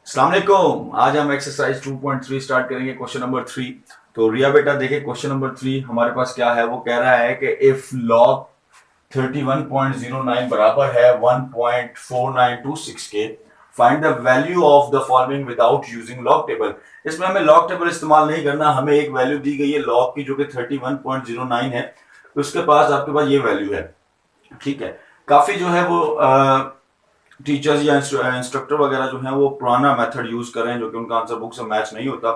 अस्सलाम वालेकुम। आज हम एक्सरसाइज 2.3 स्टार्ट करेंगे, क्वेश्चन नंबर 3। तो रिया बेटा देखिए, क्वेश्चन नंबर 3 हमारे पास क्या है। वो कह रहा है कि इफ लॉग 31.09 बराबर है 1.4926 के, find the value of the following without using log table. इसमें हमें लॉग टेबल इस्तेमाल नहीं करना, हमें एक वैल्यू दी गई है लॉग की जो कि 31.09 है। तो उसके पास आपके पास ये वैल्यू है। ठीक है, काफी जो है वो टीचर्स या इंस्ट्रक्टर वगैरह जो है वो पुराना मेथड यूज कर रहे हैं जो कि उनका आंसर बुक से मैच नहीं होता।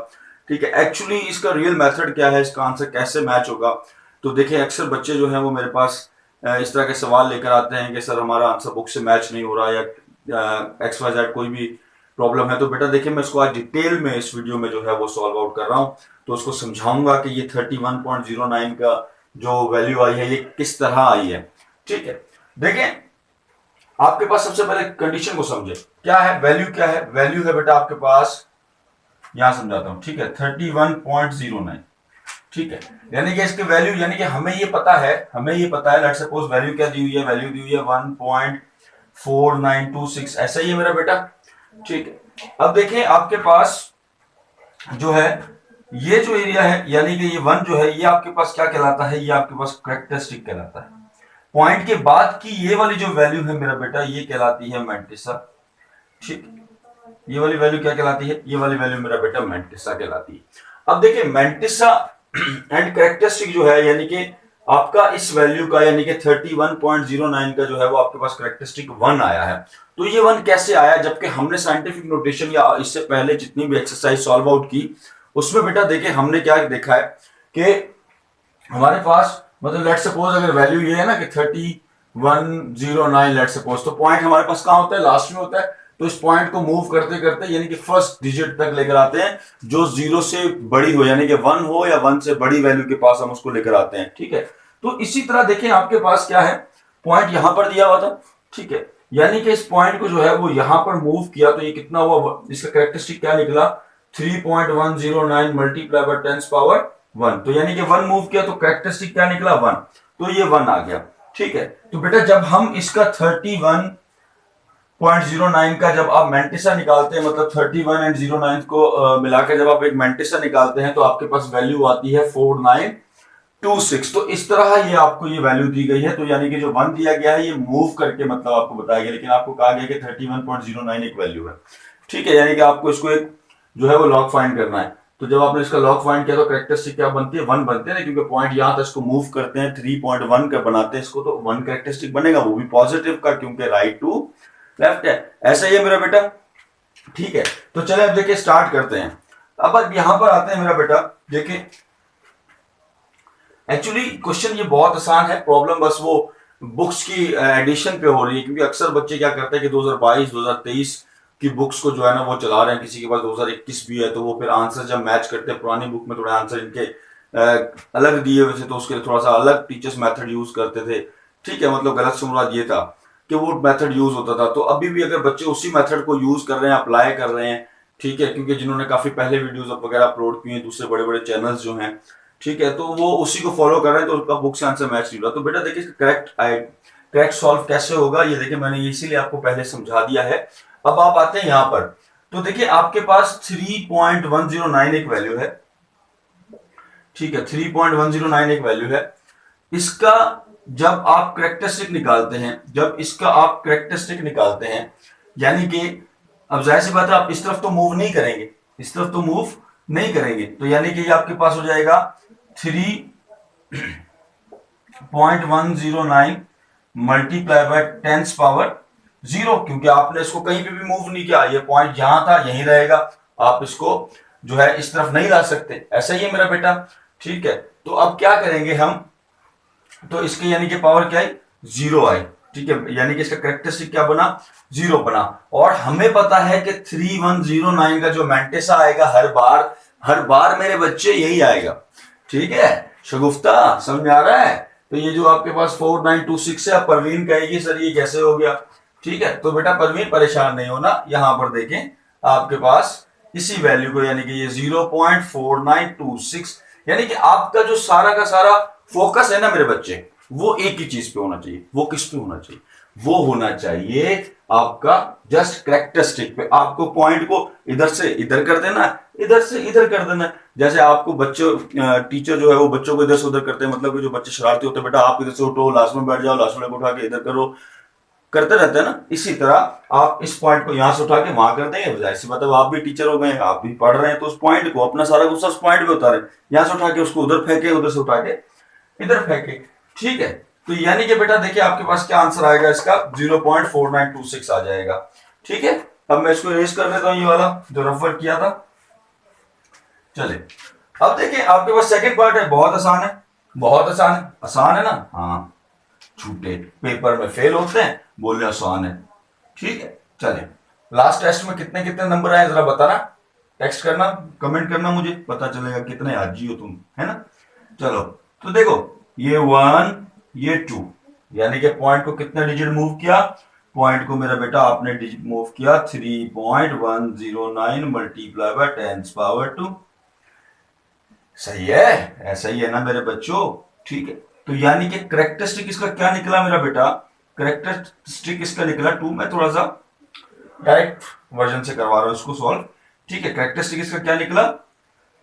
ठीक है, एक्चुअली इसका रियल मेथड क्या है, इसका आंसर कैसे मैच होगा। तो देखिए, अक्सर बच्चे जो है वो मेरे पास इस तरह के सवाल लेकर आते हैं कि सर हमारा आंसर बुक से मैच नहीं हो रहा या एक्स वाई जेड कोई भी प्रॉब्लम है। तो बेटा देखिए, मैं इसको आज डिटेल में इस वीडियो में जो है वो सॉल्व आउट कर रहा हूँ। तो उसको समझाऊंगा कि ये 31.09 का जो वैल्यू आई है ये किस तरह आई है। ठीक है, देखें आपके पास सबसे पहले कंडीशन को समझे, क्या है वैल्यू, क्या है वैल्यू है बेटा आपके पास, यहां समझाता हूं। ठीक है, 31.09। ठीक है, यानी कि इसके वैल्यू, यानी कि हमें ये पता है, लेट्स सपोज वैल्यू क्या दी हुई है, वैल्यू दी हुई है 1.4926, ऐसा ही है मेरा बेटा। ठीक है, अब देखें आपके पास जो है ये जो एरिया है, यानी कि ये वन जो है ये आपके पास क्या कहलाता है, ये आपके पास कैरेक्टरिस्टिक कहलाता है। पॉइंट के बाद की ये वाली जो वैल्यू है मेरा बेटा ये कहलाती है मैंटिसा। ठीक, ये वाली वैल्यू क्या कहलाती है, ये वाली वैल्यू मेरा बेटा मैंटिसा कहलाती है। अब देखिए मैंटिसा एंड कैरेक्टरिस्टिक जो है, यानी कि आपका इस वैल्यू का, यानी कि 31.09 का जो है वो आपके पास कैरेक्टरिस्टिक 1 आया है। तो ये 1 कैसे आया, जबकि हमने साइंटिफिक नोटेशन या इससे पहले जितनी भी एक्सरसाइज सॉल्व आउट की उसमें बेटा देखिए हमने क्या देखा है कि हमारे पास, मतलब लेट सपोज अगर वैल्यू ये है ना कि 3109 लेट सपोज, तो पॉइंट हमारे पास कहां होता है, लास्ट में होता है। तो इस पॉइंट को मूव करते करते यानी कि फर्स्ट डिजिट तक लेकर आते हैं जो 0 से बड़ी हो, यानी कि 1 हो या 1 से बड़ी वैल्यू के पास हम उसको लेकर आते हैं। ठीक है, तो इसी तरह देखें आपके पास क्या है, पॉइंट यहां पर दिया हुआ था। ठीक है, यानी कि इस पॉइंट को जो है वो यहां पर मूव किया तो ये कितना हुआ, इसका कैरेक्टरिस्टिक क्या निकला, 3.109 मल्टीप्लाई बाय 10 पावर 1। तो यानी कि 1 मूव किया तो कैरेक्टरिस्टिक क्या निकला, 1। तो ये 1 आ गया। ठीक है, तो बेटा जब हम इसका 31.09 का जब आप मैंटिसा निकालते हैं, मतलब 31 एंड 09 को मिलाकर जब आप एक मैंटिसा निकालते हैं तो आपके पास वैल्यू आती है 4926। तो इस तरह ये आपको ये वैल्यू दी गई है। तो यानी कि जो 1 दिया गया है ये मूव करके मतलब आपको बताया गया, लेकिन आपको कहा गया कि 31.09 एक वैल्यू है। ठीक है, यानी कि आपको इसको एक जो है वो लॉग फाइंड करना है। तो जब आपने इसका लॉग फाइंड किया तो कैरेक्टरिस्टिक क्या बनती है, 1 बनते हैं ना, क्योंकि पॉइंट यहां तक इसको मूव करते हैं 3.1 का बनाते हैं इसको, तो 1 कैरेक्टरिस्टिक बनेगा, वो भी पॉजिटिव का, क्योंकि राइट टू लेफ्ट है। ऐसा ही है मेरा बेटा। ठीक है, तो चले अब देखिए स्टार्ट करते हैं। अब यहां पर आते हैं मेरा बेटा, देखिए एक्चुअली क्वेश्चन ये बहुत आसान है, प्रॉब्लम बस वो बुक्स की एडिशन पे हो रही है, क्योंकि अक्सर बच्चे क्या करते हैं कि 2022 2023 की बुक्स को जो है ना वो चला रहे हैं, किसी के पास 2021 भी है, तो वो फिर आंसर जब मैच करते हैं, पुरानी बुक में थोड़े आंसर इनके अलग दिए हुए थे तो उसके लिए थोड़ा सा अलग टीचर्स मेथड यूज करते थे। ठीक है, मतलब गलत से मुराद ये था कि वो मेथड यूज होता था। तो अभी भी अगर बच्चे उसी मेथड को यूज कर रहे हैं, अप्लाई कर रहे हैं, ठीक है, क्योंकि जिन्होंने काफी पहले वीडियोस वगैरह अपलोड किए हैं दूसरे बड़े बड़े चैनल्स जो हैं, ठीक है, तो वो उसी को फॉलो कर रहे हैं, तो उनका बुक से आंसर मैच नहीं हो रहा। तो बेटा देखिए करेक्ट सॉल्व कैसे होगा, ये देखिए मैंने इसीलिए आपको पहले समझा दिया है। अब आप आते हैं यहां पर, तो देखिए आपके पास 3.109 एक वैल्यू है। ठीक है, 3.109 एक वैल्यू है। इसका जब आप कैरेक्टरिस्टिक निकालते हैं, जब इसका आप कैरेक्टरिस्टिक निकालते हैं, यानी कि अब जाहिर सी बात है आप इस तरफ तो मूव नहीं करेंगे, इस तरफ तो मूव नहीं करेंगे, तो यानी कि ये आपके पास हो जाएगा 3.109 मल्टीप्लाई बाय 10 पावर 0, क्योंकि आपने इसको कहीं पे भी मूव नहीं किया, ये पॉइंट जहां था यहीं रहेगा, आप इसको जो है इस तरफ नहीं ला सकते। ऐसा ही है मेरा बेटा। ठीक है, तो अब क्या करेंगे हम, तो इसके यानी कि पावर क्या है, 0 आई। ठीक है, यानी कि इसका कैरेक्टरिस्टिक क्या बना, 0 बना। और हमें पता है कि 3109 का जो मैंटिसा आएगा हर बार मेरे बच्चे यही आएगा। ठीक है, शगुफ्ता समझ में आ रहा है। तो ये जो आपके पास 4926 है, परवीन कहेगी सर ये कैसे हो गया। ठीक है, तो बेटा परवीन परेशान नहीं होना, यहां पर देखें आपके पास इसी वैल्यू को, यानी कि ये 0.4926, यानी कि आपका जो सारा का सारा फोकस है ना मेरे बच्चे, वो एक ही चीज पे होना चाहिए। वो किस पे होना चाहिए, वो होना चाहिए आपका जस्ट कैरेक्टरिस्टिक पे। आपको पॉइंट को इधर से इधर कर देना, इधर से इधर कर देना। जैसे आपको बच्चों टीचर जो है वो बच्चों को इधर से उधर करते हैं, मतलब कि जो बच्चे शरारती होते हैं, बेटा आप इधर से उठो, लास्ट में बैठ जाओ, लास्ट में उठा के इधर करो, करते रहते हैं ना। इसी तरह आप इस पॉइंट को यहां से उठा के वहां कर देंगे, जाहिर सी बात है आप भी टीचर हो गए, आप भी पढ़ रहे हैं, तो उस पॉइंट को अपना सारा गुस्सा उस पॉइंट पे उतारे, यहां से उठा के उसको उधर फेंके, उधर से उठा के इधर फेंके। ठीक है, तो यानी कि बेटा देखिए आपके पास क्या आंसर आएगा इसका, 0.4926 आ जाएगा। ठीक है, अब मैं इसको इरेज कर देता हूं, ये वाला जो रेफर किया था। चले अब देखिए आपके पास सेकंड पार्ट है, बहुत आसान है, बहुत आसान है, आसान है ना। हाँ, छूटे पेपर में फेल होते हैं, बोलने आसान है। ठीक है, चले लास्ट टेस्ट में कितने कितने नंबर आए जरा बताना, टेक्स्ट करना, कमेंट करना, मुझे पता चलेगा कितने आजी हो तुम, है ना। चलो तो देखो, ये 1 ये 2, यानी कि पॉइंट को कितने डिजिट मूव किया, पॉइंट को मेरा बेटा आपने डिजिट मूव किया 3.109 मल्टीप्लाई बाय 10 पावर 2। सही है, ऐसा ही है ना मेरे बच्चों। ठीक है, तो यानी कि करेक्टरिस्टिक इसका क्या निकला मेरा बेटा, करेक्टरिस्टिक इसका निकला 2। मैं थोड़ा सा डायरेक्ट वर्जन से करवा रहा हूं इसको सॉल्व। ठीक है, करेक्टरिस्टिक इसका क्या निकला,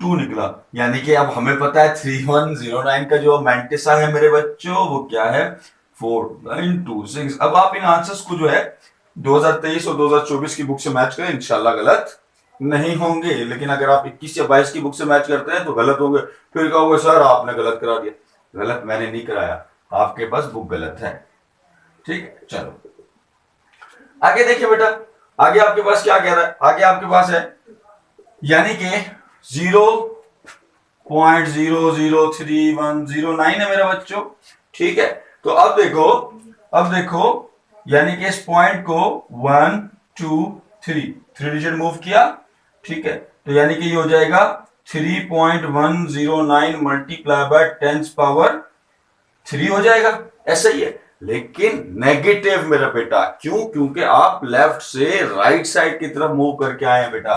2 निकला। यानी कि अब हमें पता है 3109 का जो मैंटिसा है मेरे बच्चों वो क्या है, 4926। अब आप इन आंसर्स को जो है 2023 और 2024 की बुक से मैच करें, इंशाल्लाह गलत नहीं होंगे। लेकिन अगर आप 21 या 22 की बुक से मैच करते हैं तो गलत होंगे, फिर कहोगे सर आपने गलत करा दिया। गलत मैंने नहीं कराया, आपके पास बुक गलत है। ठीक है, चलो आगे देखिए बेटा, आगे आपके पास क्या कह रहा है, आगे आपके पास है यानी कि 0.003109 है मेरे बच्चों। ठीक है, तो अब देखो यानी कि इस पॉइंट को 1 2 3 डिजिट मूव किया। ठीक है, तो यानी कि ये हो जाएगा 3.109 मल्टीप्लाई बाय 10 पावर 3 हो जाएगा। ऐसा ही है, लेकिन नेगेटिव मेरा बेटा, क्यों, क्योंकि आप लेफ्ट से राइट साइड की तरफ मूव करके आए हैं बेटा,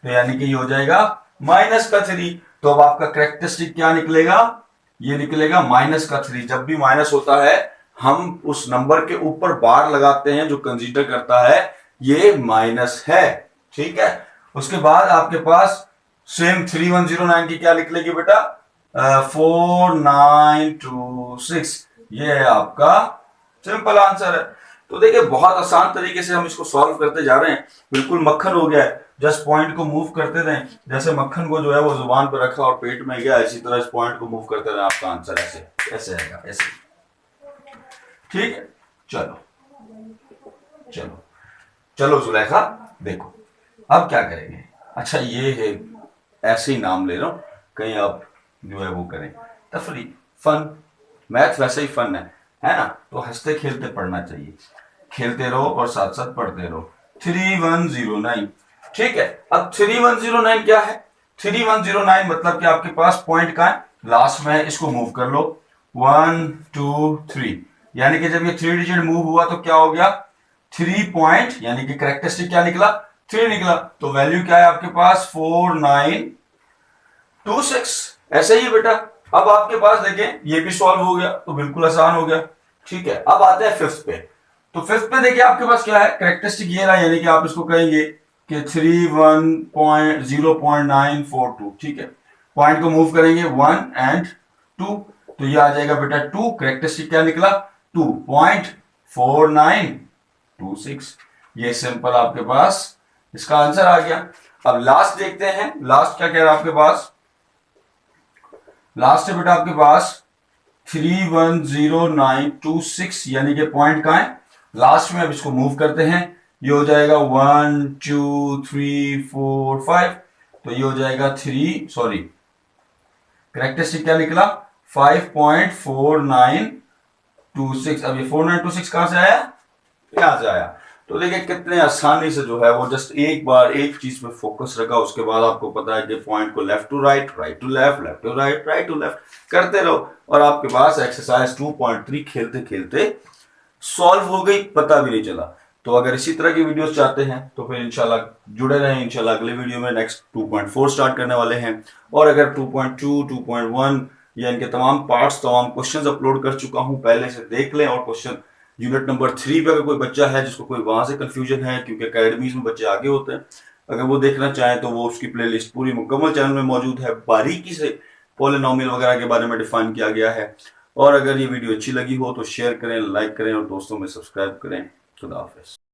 तो यानी कि ये हो जाएगा -3। तो अब आपका करेक्टरिस्टिक क्या निकलेगा, ये निकलेगा -3। जब भी माइनस होता है हम उस नंबर के ऊपर बार लगाते हैं जो कंसीडर करता है ये माइनस है। ठीक है, उसके बाद आपके पास सेम 3109 की क्या निकलेगी बेटा, 4926। ये है आपका सिंपल आंसर है। तो देखिए बहुत आसान तरीके से हम इसको सॉल्व करते जा रहे हैं, बिल्कुल मक्खन हो गया है। जस्ट पॉइंट को मूव करते रहे, जैसे मक्खन को जो है वो जुबान पर रखा और पेट में गया, इसी तरह इस पॉइंट को मूव करते रहे, आपका आंसर ऐसे ऐसे आएगा, ऐसे। ठीक है, चलो चलो चलो जुलेखा, देखो अब क्या करेंगे। अच्छा ये है, ऐसे ही नाम ले रहा हूं, कहीं आप जो है वो करें, तफरी फन। मैथ वैसे ही फन है ना, तो हंसते खेलते पढ़ना चाहिए, खेलते रहो और साथ साथ पढ़ते रहो। 3109। ठीक है, अब 3109 क्या है, 3109 मतलब कि आपके पास पॉइंट का है, लास्ट में इसको मूव कर लो 1 2 3, यानी कि जब ये 3 डिजिट मूव हुआ तो क्या हो गया, 3 पॉइंट, यानी कि करेक्टरिस्टिक क्या निकला, 3 निकला। तो वैल्यू क्या है आपके पास, 4926। ऐसे ही बेटा, अब आपके पास देखें ये भी सॉल्व हो गया, तो बिल्कुल आसान हो गया। ठीक है, अब आते हैं फिफ्थ पे। तो फिफ्थ पे देखिए आपके पास क्या है, करेक्टरिस्टिक ये रहा, यानी कि आप इसको कहेंगे कि 31.0.942। ठीक है, पॉइंट को मूव करेंगे 1 और 2, तो ये आ जाएगा बेटा 2। करेक्टरिस्टिक क्या निकला, 2.4926। ये सिंपल आपके पास इसका आंसर आ गया। अब लास्ट देखते हैं, लास्ट क्या कह रहा है आपके पास, लास्ट है बेटा आपके पास 310926, यानी कि पॉइंट कहां है, लास्ट में। अब इसको मूव करते हैं, ये हो जाएगा 1 2 3 4 5, तो ये हो जाएगा 3, सॉरी करेक्टरिस्टिक क्या निकला 5.4926। अब ये 4926 कहां से आया, यहां से आया। तो देखिए कितने आसानी से जो है वो जस्ट एक बार एक चीज पे फोकस रखा, उसके बाद आपको पता है कि पॉइंट को left to right, right to left, left to right, right to left करते रहो, और आपके पास एक्सरसाइज 2.3 खेलते खेलते सॉल्व हो गई, पता भी नहीं चला। तो अगर इसी तरह की वीडियोस चाहते हैं तो फिर इंशाल्लाह जुड़े रहें। इंशाल्लाह अगले वीडियो में नेक्स्ट 2.4 स्टार्ट करने वाले हैं, और अगर 2.2 2.1 या इनके तमाम पार्ट्स, तमाम क्वेश्चंस अपलोड कर चुका हूं, पहले से देख लें और क्वेश्चन यूनिट नंबर 3 पे अगर कोई बच्चा है जिसको कोई वहां से कंफ्यूजन है, क्योंकि अकेडमीज में बच्चे आगे होते हैं, अगर वो देखना चाहें तो वो उसकी प्लेलिस्ट पूरी मुकम्मल चैनल में मौजूद है, बारीकी से पॉलिनोमियल वगैरह के बारे में डिफाइन किया गया है। और अगर ये वीडियो अच्छी लगी हो तो शेयर करें, लाइक करें और दोस्तों में सब्सक्राइब करें। खुदा हाफिज।